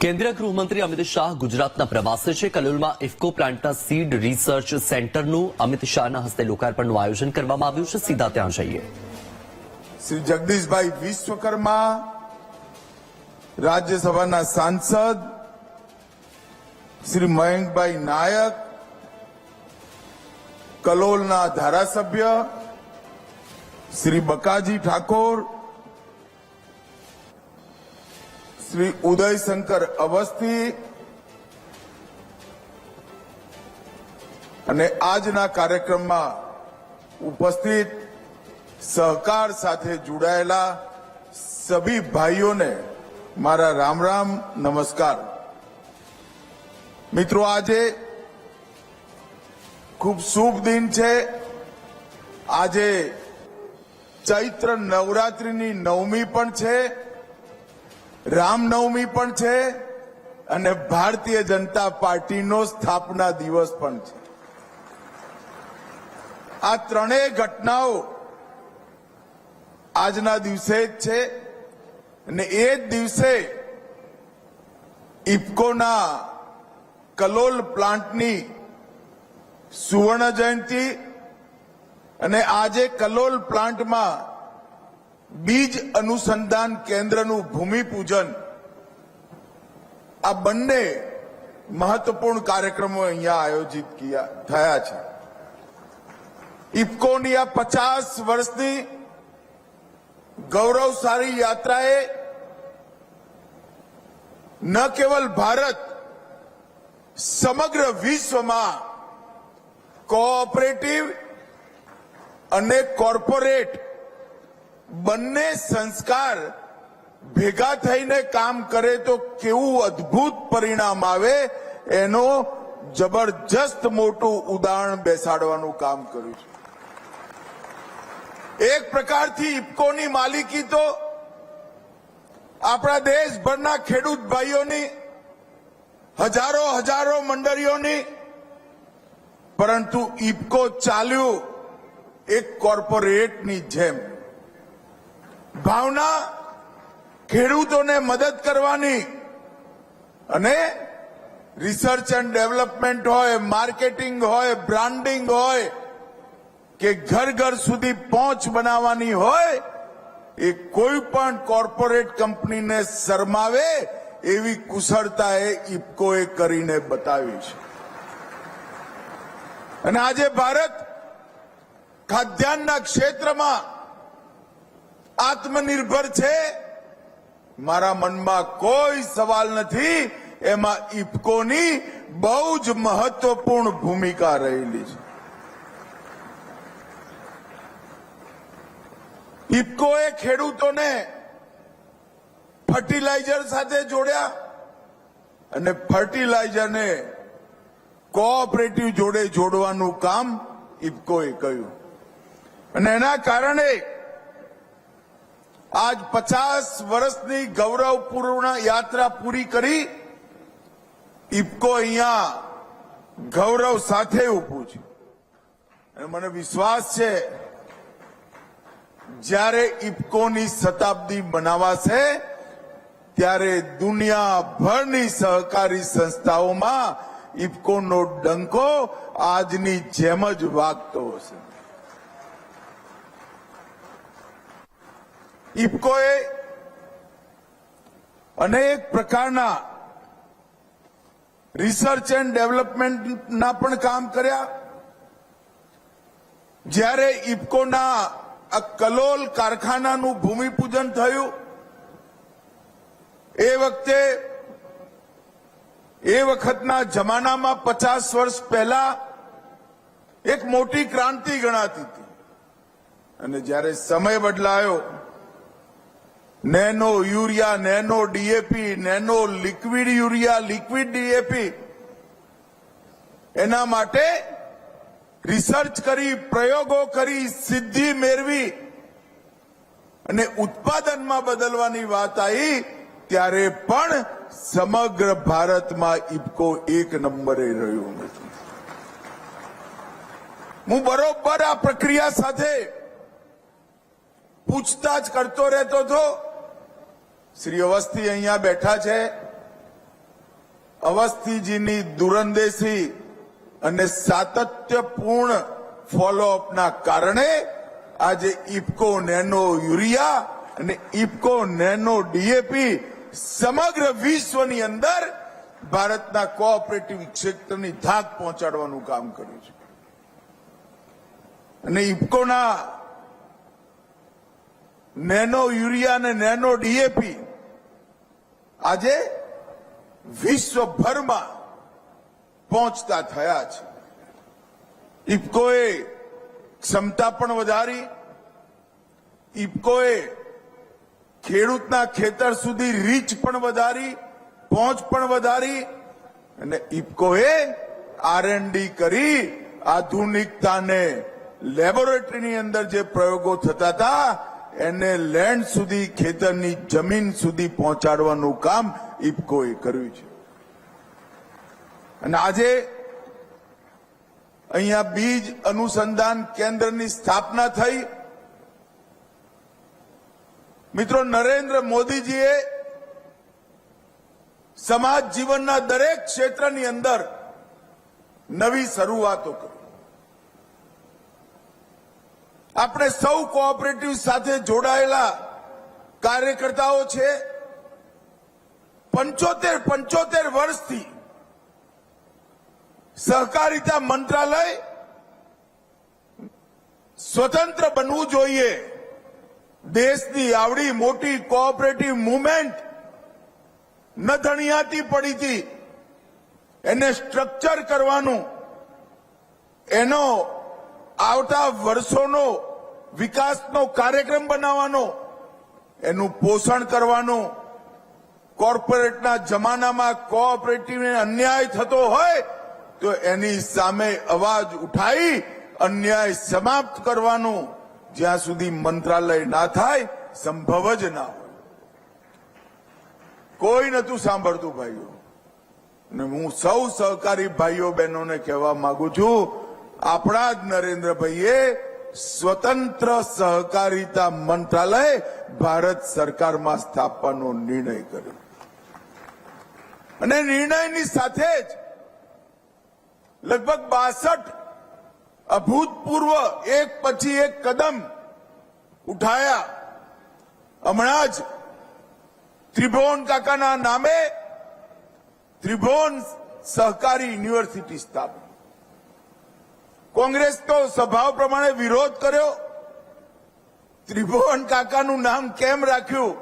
કેન્દ્રીય ગૃહમંત્રી અમિત શાહ ગુજરાતના પ્રવાસે છે। કલોલમાં ઇફકો પ્લાન્ટના સીડ રિસર્ચ સેન્ટરનું અમિત શાહના હસ્તે લોકાર્પણનું આયોજન કરવામાં આવ્યું છે। સીધા ત્યાં જઈએ। શ્રી જગદીશભાઈ વિશ્વકર્મા, રાજ્યસભાના સાંસદ શ્રી મયંકભાઈ નાયક, કલોલના ધારાસભ્ય શ્રી બકાજી ઠાકોર, શ્રી ઉદયશંકર અવસ્થી અને આજના કાર્યક્રમમાં ઉપસ્થિત સહકાર સાથે જોડાયેલા સભી ભાઈઓને મારા રામ રામ નમસ્કાર। મિત્રો, આજે ખૂબ શુભ દિન છે। આજે ચૈત્ર નવરાત્રિની નવમી પણ છે, રામનવમી પણ છે અને ભારતીય જનતા પાર્ટીનો સ્થાપના દિવસ પણ છે। આ ત્રણેય ઘટનાઓ આજના દિવસે જ છે અને એ જ દિવસે ઇફકોના કલોલ પ્લાન્ટની સુવર્ણ જયંતિ અને આજે કલોલ પ્લાન્ટમાં બીજ અનુસંધાન કેન્દ્રનું ભૂમિપૂજન, આ બંને મહત્વપૂર્ણ કાર્યક્રમો અહીંયા આયોજિત થયા છે। ઇફકોની આ 50 વર્ષની ગૌરવશાળી યાત્રાએ ન કેવલ ભારત, સમગ્ર વિશ્વમાં કોઓપરેટિવ અને કોર્પોરેટ બંને સંસ્કાર ભેગા થઈને કામ કરે તો કેવું અદ્ભુત પરિણામ આવે એનો જબરજસ્ત મોટું ઉદાહરણ બેસાડવાનું કામ કર્યું છે। એક પ્રકારથી ઇફકોની માલિકી તો આપણા દેશભરના ખેડૂત ભાઈઓની, હજારો મંડળીઓની, પરંતુ ઇફકો ચાલ્યું એક કોર્પોરેટની જેમ। ભાવના ખેડૂતોને મદદ કરવાની અને રિસર્ચ એન્ડ ડેવલપમેન્ટ હોય, માર્કેટિંગ હોય, બ્રાન્ડિંગ હોય કે ઘર સુધી પહોંચ બનાવવાની હોય, એ કોઈ પણ કોર્પોરેટ કંપનીને શરમાવે એવી કુશળતાએ ઇફકોએ કરીને બતાવી છે। અને આજે ભારત ખાદ્યાન્નના ક્ષેત્રમાં આત્મનિર્ભર છે, મારા મનમાં કોઈ સવાલ નથી, એમાં ઇફકોની બહુ જ મહત્વપૂર્ણ ભૂમિકા રહેલી છે। ઇફકોએ ખેડૂતોને ફર્ટિલાઇઝર સાથે જોડ્યા અને ફર્ટિલાઇઝરને કોઓપરેટિવ જોડે જોડવાનું કામ ઇફકોએ કર્યું અને એના કારણે આજ 50 વર્ષની ગૌરવપૂર્ણ યાત્રા પૂરી કરી ઇફકો અહીંયા ગૌરવ સાથે ઊભું છે। અને મને વિશ્વાસ છે જ્યારે ઇફકોની શતાબ્દી મનાવાશે ત્યારે દુનિયાભરની સહકારી સંસ્થાઓમાં ઇફકોનો ડંકો આજની જેમ જ વાગતો હશે। ઇફકોએ અનેક પ્રકારના રિસર્ચ એન્ડ ડેવલપમેન્ટના પણ કામ કર્યા। જ્યારે ઇફકોના આ કલોલ કારખાનાનું ભૂમિપૂજન થયું એ વખતના જમાનામાં 50 વર્ષ પહેલા એક મોટી ક્રાંતિ ગણાતી હતી અને જ્યારે સમય બદલાયો, nano urea, nano DAP, nano liquid urea, liquid DAP, એના માટે રિસર્ચ કરી, પ્રયોગો કરી, સિદ્ધિ મેળવી અને ઉત્પાદનમાં બદલવાની વાત આવી ત્યારે પણ સમગ્ર ભારતમાં ઇફકો એક નંબરે રહ્યું નથી। હું બરોબર આ પ્રક્રિયા સાથે પૂછતાછ કરતો રહેતો હતો। શ્રી અવસ્થી અહીંયા બેઠા છે, અવસ્થીજીની દૂરંદેશી અને સાતત્યપૂર્ણ ફોલોઅપના કારણે આજે ઇફકો નેનો યુરિયા અને ઇફકો નેનો ડીએપી સમગ્ર વિશ્વની અંદર ભારતના કોઓપરેટિવ ક્ષેત્રની ધાક પહોંચાડવાનું કામ કર્યું છે. અને ઇફકોના નેનો યુરિયા અને નેનો ડીએપી આજે વિશ્વભરમાં પહોંચતા થયા છે. ઇફકોએ ક્ષમતા પણ વધારી, ઇફકોએ ખેડૂતના ખેતર સુધી રીચ પણ વધારી, પહોંચ પણ વધારી અને ઇફકોએ R&D કરી આધુનિકતાને લેબોરેટરીની અંદર જે પ્રયોગો થતા હતા એને લેન્ડ સુધી, ખેતરની જમીન સુધી પહોંચાડવાનું કામ ઇફકોએ કર્યું છે. અને આજે અહીંયા બીજ અનુસંધાન કેન્દ્રની સ્થાપના થઈ. મિત્રો, નરેન્દ્ર મોદીજીએ સમાજ જીવનના દરેક ક્ષેત્રની અંદર નવી શરૂઆતો કરી. આપણે સૌ કોઓપરેટિવ સાથે જોડાયેલા કાર્યકર્તાઓ છે. 75 વર્ષથી સહકારિતા મંત્રાલય સ્વતંત્ર બનવું જોઈએ. દેશની આવડી મોટી કોઓપરેટિવ મુવમેન્ટ ન ધણિયાતી પડી હતી. એને સ્ટ્રક્ચર કરવાનું, એનો આવતા વર્ષોનો વિકાસનો કાર્યક્રમ બનાવવાનો, એનું પોષણ કરવાનું. કોર્પોરેટના જમાનામાં કોઓપરેટિવને અન્યાય થતો હોય તો એની સામે અવાજ ઉઠાવી અન્યાય સમાપ્ત કરવાનું. જ્યાં સુધી મંત્રાલય ના થાય સંભવ જ ના હોય. કોઈ નતું સાંભળતું ભાઈઓ. અને હું સૌ સહકારી ભાઈઓ બહેનોને કહેવા માંગુ છું, આપણા જ નરેન્દ્રભાઈએ સ્વતંત્ર સહકારિતા મંત્રાલય ભારત સરકારમાં સ્થાપવાનો નિર્ણય કર્યો. અને નિર્ણયની સાથે જ લગભગ 62 અભૂતપૂર્વ એક પછી એક કદમ ઉઠાયા. હમણાં જ ત્રિભુવન કાકાના નામે ત્રિભુવન સહકારી યુનિવર્સિટી સ્થાપી. કોંગ્રેસ તો સ્વભાવ પ્રમાણે વિરોધ કર્યો. ત્રિભુવન કાકાનું નામ કેમ રાખ્યું?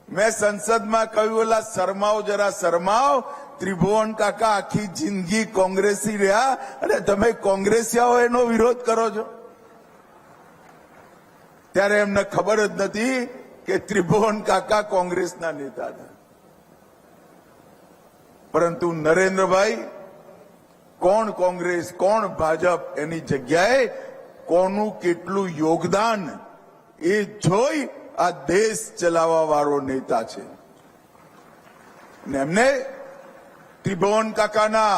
મેં સંસદમાં કહ્યું, એલા શરમાઓ, જરા શરમાઓ. ત્રિભુવન કાકા આખી જિંદગી કોંગ્રેસી રહ્યા અને તમે કોંગ્રેસીઓ એનો વિરોધ કરો છો. ત્યારે એમને ખબર જ નથી કે ત્રિભુવન કાકા કોંગ્રેસના નેતા હતા. પરંતુ નરેન્દ્રભાઈ, કોણ કોંગ્રેસ, કોણ ભાજપ, એની જગ્યાએ કોનું કેટલું યોગદાન એ જોઈ આ દેશ ચલાવવા વાળો નેતા છે. અને એમને ત્રિભુવન કાકાના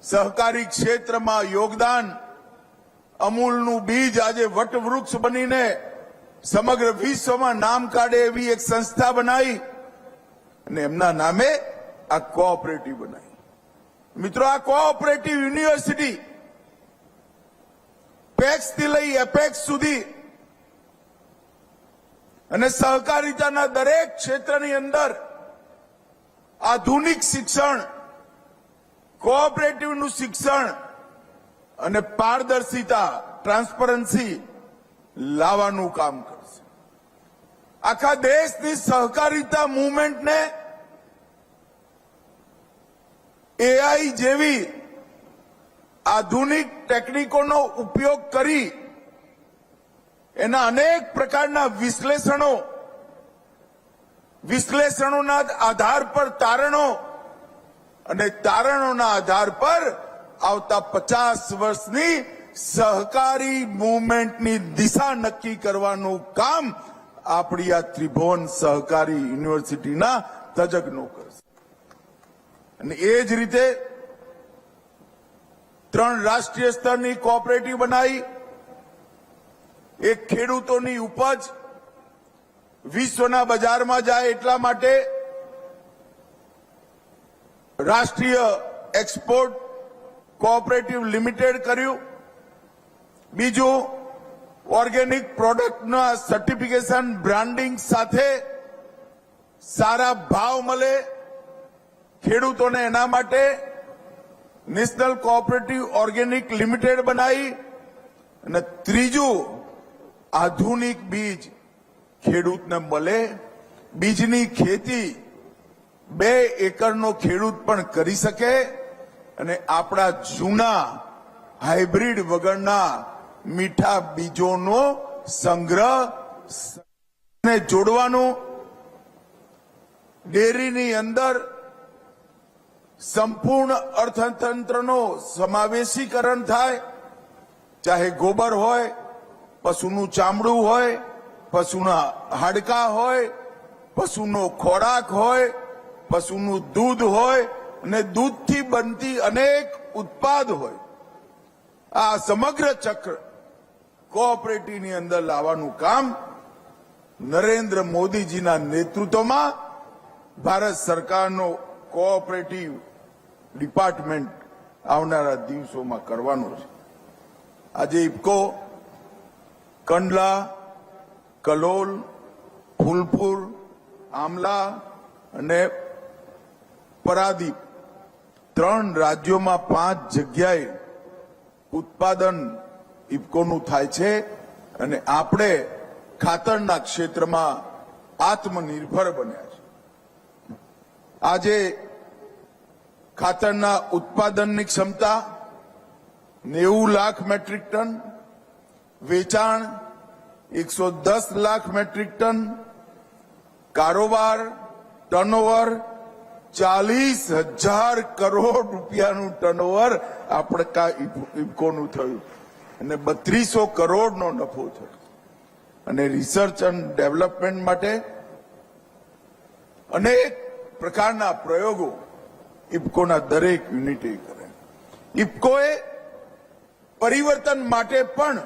સહકારી ક્ષેત્રમાં યોગદાન, અમૂલનું બીજ આજે વટવૃક્ષ બનીને સમગ્ર વિશ્વમાં નામ કાઢે એવી એક સંસ્થા બનાવી અને એમના નામે આ કોઓપરેટિવ બનાવી. મિત્રો, આ કોઓપરેટિવ યુનિવર્સિટી પેક્સ થી લઈ એપેક્સ સુધી અને સહકારિતાના દરેક ક્ષેત્રની અંદર આધુનિક શિક્ષણ, કોઓપરેટિવનું શિક્ષણ અને પારદર્શિતા, ટ્રાન્સપરન્સી લાવવાનું કામ કરશે. આખા દેશની સહકારિતા મુવમેન્ટને એઆઈ જેવી આધુનિક ટેકનિકોનો ઉપયોગ કરી એના અનેક પ્રકારના વિશ્લેષણોના આધાર પર તારણો અને તારણોના આધાર પર આવતા 50 વર્ષની સહકારી મુવમેન્ટની દિશા નક્કી કરવાનું કામ આપણી આ ત્રિભુવન સહકારી યુનિવર્સિટીના તજજ્ઞો કરશે. અને એ જ રીતે 3 રાષ્ટ્રીય સ્તરની કોઓપરેટિવ બનાવી. એક ખેડૂતોની ઉપજ વિશ્વના બજારમાં જાય એટલા માટે રાષ્ટ્રીય એક્સપોર્ટ કોઓપરેટિવ લિમિટેડ કર્યું. બીજું, ઓર્ગેનિક પ્રોડક્ટના સર્ટિફિકેશન બ્રાન્ડિંગ સાથે સારા ભાવ મળે ખેડૂતોને, એના માટે નેશનલ કોઓપરેટિવ ઓર્ગેનિક લિમિટેડ બનાવી. અને ત્રીજું, આધુનિક બીજ ખેડૂતને મળે. બીજની ખેતી 2 એકરનો ખેડૂત પણ કરી શકે અને આપણા જૂના હાઇબ્રિડ વગરના મીઠા બીજોનો સંગ્રહ ને જોડવાનું. ડેરીની અંદર સંપૂર્ણ અર્થતંત્રનો સમાવેશીકરણ થાય, ચાહે ગોબર હોય, પશુનું ચામડું હોય, પશુના હાડકા હોય, પશુનો ખોરાક હોય, પશુનું દૂધ હોય અને દૂધથી બનતી અનેક ઉત્પાદ હોય. આ સમગ્ર ચક્ર કોઓપરેટિવની અંદર લાવવાનું કામ નરેન્દ્ર મોદીજીના નેતૃત્વમાં ભારત સરકારનો કોઓપરેટિવ ડિપાર્ટમેન્ટ આવનારા દિવસોમાં કરવાનું છે. આજે ઇફકો કંડલા, કલોલ, ફૂલપુર, આમલા અને પરાદીપ 3 રાજ્યોમાં 5 જગ્યાએ ઉત્પાદન ઇફકોનું થાય છે અને આપણે ખાતરના ક્ષેત્રમાં આત્મનિર્ભર બન્યા છે. આજે ખાતરના ઉત્પાદનની ક્ષમતા 90 લાખ મેટ્રિક ટન, વેચાણ 110 લાખ મેટ્રિક ટન, કારોબાર ટર્નઓવર 40,000 કરોડ રૂપિયાનું ટર્નઓવર આપણે ઇફકોનું થયું અને 3200 કરોડનો નફો થયો. અને રિસર્ચ એન્ડ ડેવલપમેન્ટ માટે અનેક પ્રકારના પ્રયોગો ઇફકોના દરેક યુનિટે કરે. ઇફકોએ પરિવર્તન માટે પણ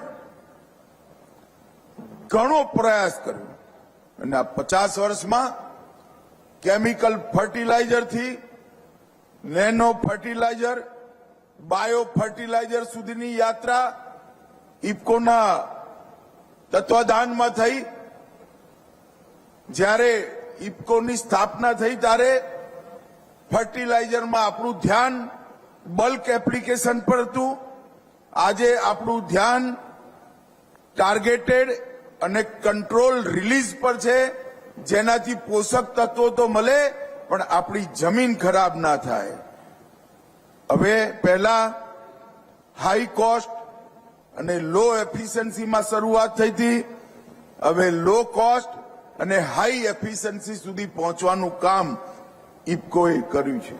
ઘણો પ્રયાસ કર્યો અને આ 50 વર્ષમાં કેમિકલ ફર્ટિલાઇઝરથી નેનો ફર્ટિલાઇઝર, બાયો ફર્ટિલાઇઝર સુધીની યાત્રા ઇફકોના તત્વાધાનમાં થઈ. જ્યારે ઇફકોની સ્થાપના થઈ ત્યારે ફર્ટિલાઇઝરમાં આપણું ધ્યાન બલ્ક એપ્લિકેશન પર હતું. આજે આપણું ધ્યાન ટાર્ગેટેડ અને કંટ્રોલ રિલીઝ પર છે, જેનાથી પોષક તત્વો તો મળે પણ આપણી જમીન ખરાબ ના થાય. હવે પહેલા હાઈ કોસ્ટ અને લો એફિશિયન્સીમાં શરૂઆત થઈ હતી. હવે લો કોસ્ટ અને હાઈ એફિશિયન્સી સુધી પહોંચવાનું કામ ઇફકોએ કર્યું છે.